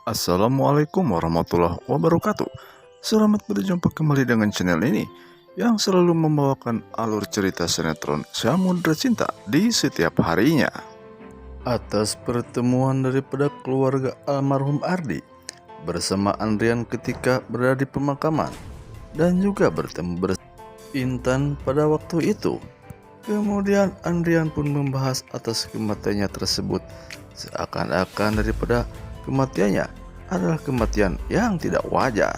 Assalamualaikum warahmatullahi wabarakatuh. Selamat berjumpa kembali dengan channel ini yang selalu membawakan alur cerita sinetron Samudra Cinta di setiap harinya. Atas pertemuan daripada keluarga almarhum Ardi bersama Andrian ketika berada di pemakaman dan juga bertemu Intan pada waktu itu. Kemudian Andrian pun membahas atas kematiannya tersebut, seakan-akan daripada kematiannya adalah kematian yang tidak wajar.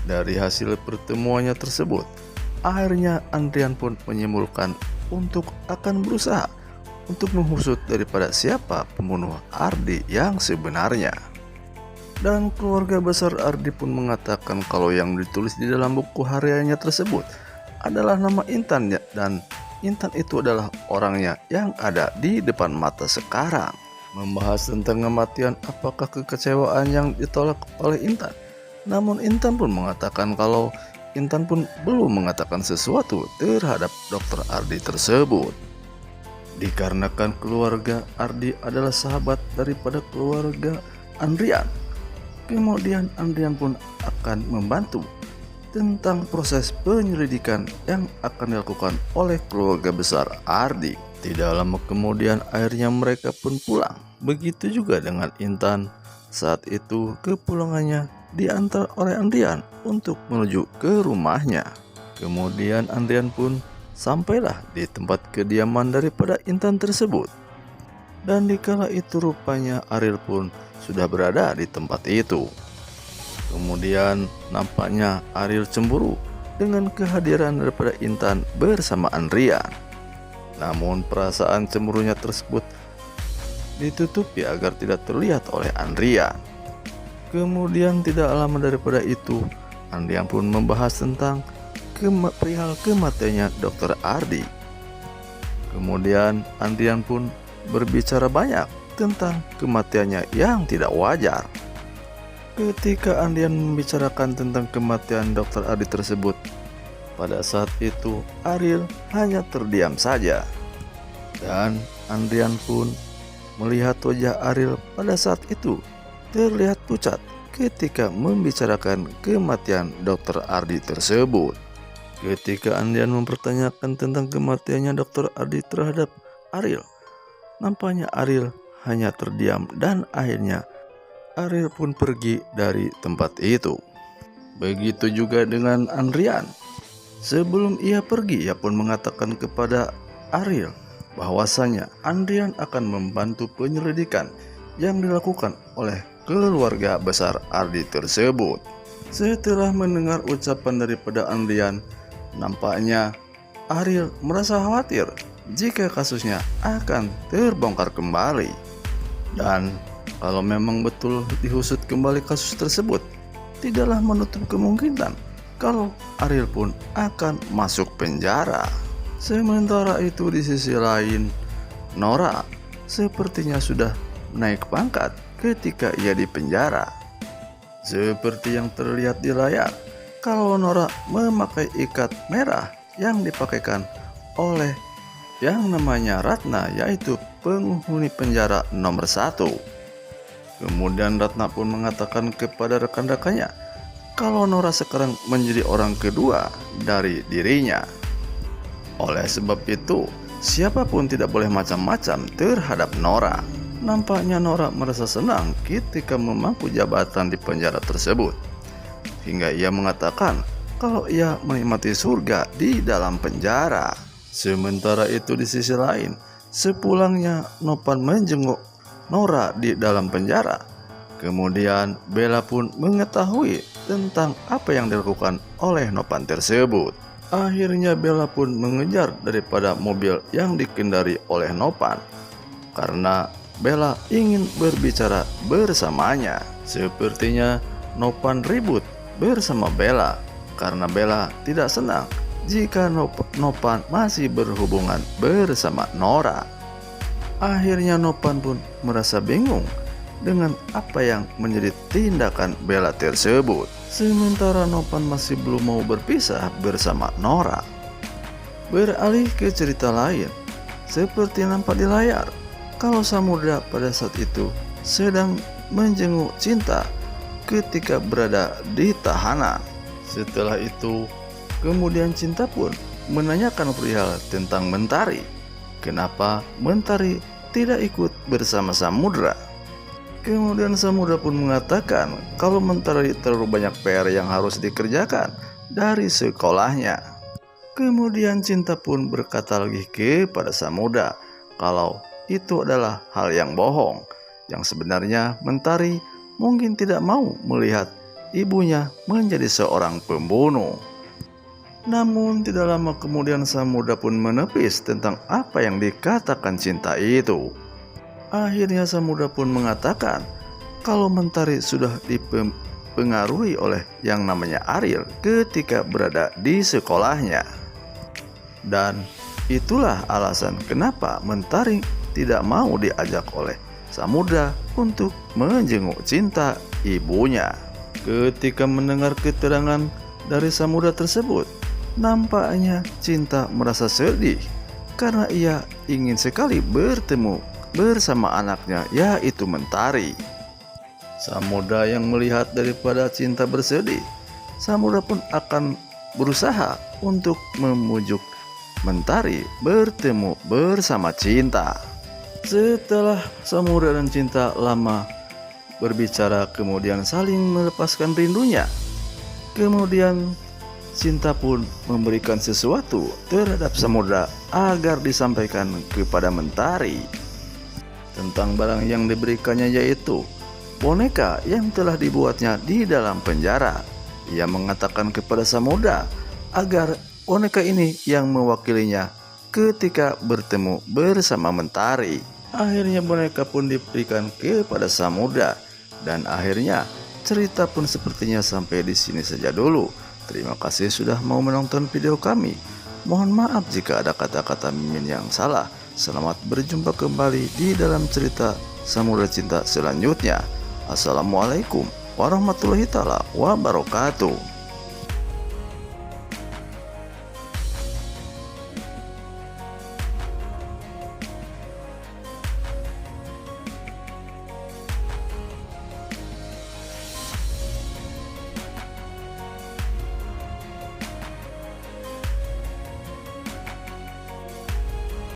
Dari hasil pertemuannya tersebut, akhirnya Andrian pun menyimpulkan untuk akan berusaha untuk mengusut daripada siapa pembunuh Ardi yang sebenarnya. Dan keluarga besar Ardi pun mengatakan kalau yang ditulis di dalam buku hariannya tersebut adalah nama Intan, dan Intan itu adalah orangnya yang ada di depan mata sekarang. Membahas tentang kematian, apakah kekecewaan yang ditolak oleh Intan. Namun Intan pun mengatakan kalau Intan pun belum mengatakan sesuatu terhadap dokter Ardi tersebut. Dikarenakan keluarga Ardi adalah sahabat daripada keluarga Andrian, kemudian Andrian pun akan membantu tentang proses penyelidikan yang akan dilakukan oleh keluarga besar Ardi. Tidak lama kemudian akhirnya mereka pun pulang. Begitu juga dengan Intan. Saat itu kepulangannya diantar oleh Andrian untuk menuju ke rumahnya. Kemudian Andrian pun sampailah di tempat kediaman daripada Intan tersebut. Dan dikala itu rupanya Ariel pun sudah berada di tempat itu. Kemudian nampaknya Ariel cemburu dengan kehadiran daripada Intan bersama Andrian. Namun perasaan cemburunya tersebut ditutupi agar tidak terlihat oleh Andrian. Kemudian tidak lama daripada itu, Andrian pun membahas tentang perihal kematiannya Dr. Ardi. Kemudian Andrian pun berbicara banyak tentang kematiannya yang tidak wajar. Ketika Andrian membicarakan tentang kematian Dr. Ardi tersebut, pada saat itu Ariel hanya terdiam saja. Dan Andrian pun melihat wajah Ariel pada saat itu terlihat pucat ketika membicarakan kematian Dr. Ardi tersebut. Ketika Andrian mempertanyakan tentang kematiannya Dr. Ardi terhadap Ariel, nampaknya Ariel hanya terdiam dan akhirnya Ariel pun pergi dari tempat itu. Begitu juga dengan Andrian. Sebelum ia pergi, ia pun mengatakan kepada Ariel bahwasanya Andrian akan membantu penyelidikan yang dilakukan oleh keluarga besar Ardi tersebut. Setelah mendengar ucapan daripada Andrian, nampaknya Ariel merasa khawatir jika kasusnya akan terbongkar kembali. Dan kalau memang betul dihusut kembali kasus tersebut, tidaklah menutup kemungkinan kalau Ariel pun akan masuk penjara. Sementara itu di sisi lain, Nora sepertinya sudah naik pangkat ketika ia di penjara. Seperti yang terlihat di layar, kalau Nora memakai ikat merah yang dipakaikan oleh yang namanya Ratna, yaitu penghuni penjara nomor 1. Kemudian Ratna pun mengatakan kepada rekan-rekannya kalau Nora sekarang menjadi orang kedua dari dirinya. Oleh sebab itu, siapapun tidak boleh macam-macam terhadap Nora. Nampaknya Nora merasa senang ketika memangku jabatan di penjara tersebut, hingga ia mengatakan kalau ia menikmati surga di dalam penjara. Sementara itu di sisi lain, sepulangnya Nopan menjenguk Nora di dalam penjara, kemudian Bella pun mengetahui tentang apa yang dilakukan oleh Nopan tersebut. Akhirnya Bella pun mengejar daripada mobil yang dikendari oleh Nopan, karena Bella ingin berbicara bersamanya. Sepertinya Nopan ribut bersama Bella karena Bella tidak senang jika Nopan masih berhubungan bersama Nora. Akhirnya Nopan pun merasa bingung dengan apa yang menjadi tindakan Bella tersebut. Sementara Nopan masih belum mau berpisah bersama Nora. Beralih ke cerita lain, seperti nampak di layar, kalau Samudra pada saat itu sedang menjenguk Cinta ketika berada di tahanan. Setelah itu, kemudian Cinta pun menanyakan perihal tentang Mentari. Kenapa Mentari tidak ikut bersama Samudra? Kemudian Samudra pun mengatakan kalau Mentari terlalu banyak PR yang harus dikerjakan dari sekolahnya. Kemudian Cinta pun berkata lagi kepada Samudra kalau itu adalah hal yang bohong, yang sebenarnya Mentari mungkin tidak mau melihat ibunya menjadi seorang pembunuh. Namun tidak lama kemudian Samudra pun menepis tentang apa yang dikatakan Cinta itu. Akhirnya Samudra pun mengatakan kalau Mentari sudah dipengaruhi oleh yang namanya Ariel ketika berada di sekolahnya. Dan itulah alasan kenapa Mentari tidak mau diajak oleh Samudra untuk menjenguk Cinta ibunya. Ketika mendengar keterangan dari Samudra tersebut, nampaknya Cinta merasa sedih karena ia ingin sekali bertemu bersama anaknya, yaitu Mentari. Samudra yang melihat daripada Cinta bersedih, Samudra pun akan berusaha untuk memujuk Mentari bertemu bersama Cinta. Setelah Samudra dan Cinta lama berbicara, kemudian saling melepaskan rindunya. Kemudian Cinta pun memberikan sesuatu terhadap Samudra agar disampaikan kepada Mentari. Tentang barang yang diberikannya yaitu boneka yang telah dibuatnya di dalam penjara. Ia mengatakan kepada Samudra agar boneka ini yang mewakilinya ketika bertemu bersama Mentari. Akhirnya boneka pun diberikan kepada Samudra dan akhirnya cerita pun sepertinya sampai di sini saja dulu. Terima kasih sudah mau menonton video kami. Mohon maaf jika ada kata-kata mimin yang salah. Selamat berjumpa kembali di dalam cerita Samudra Cinta selanjutnya. Assalamualaikum warahmatullahi wabarakatuh.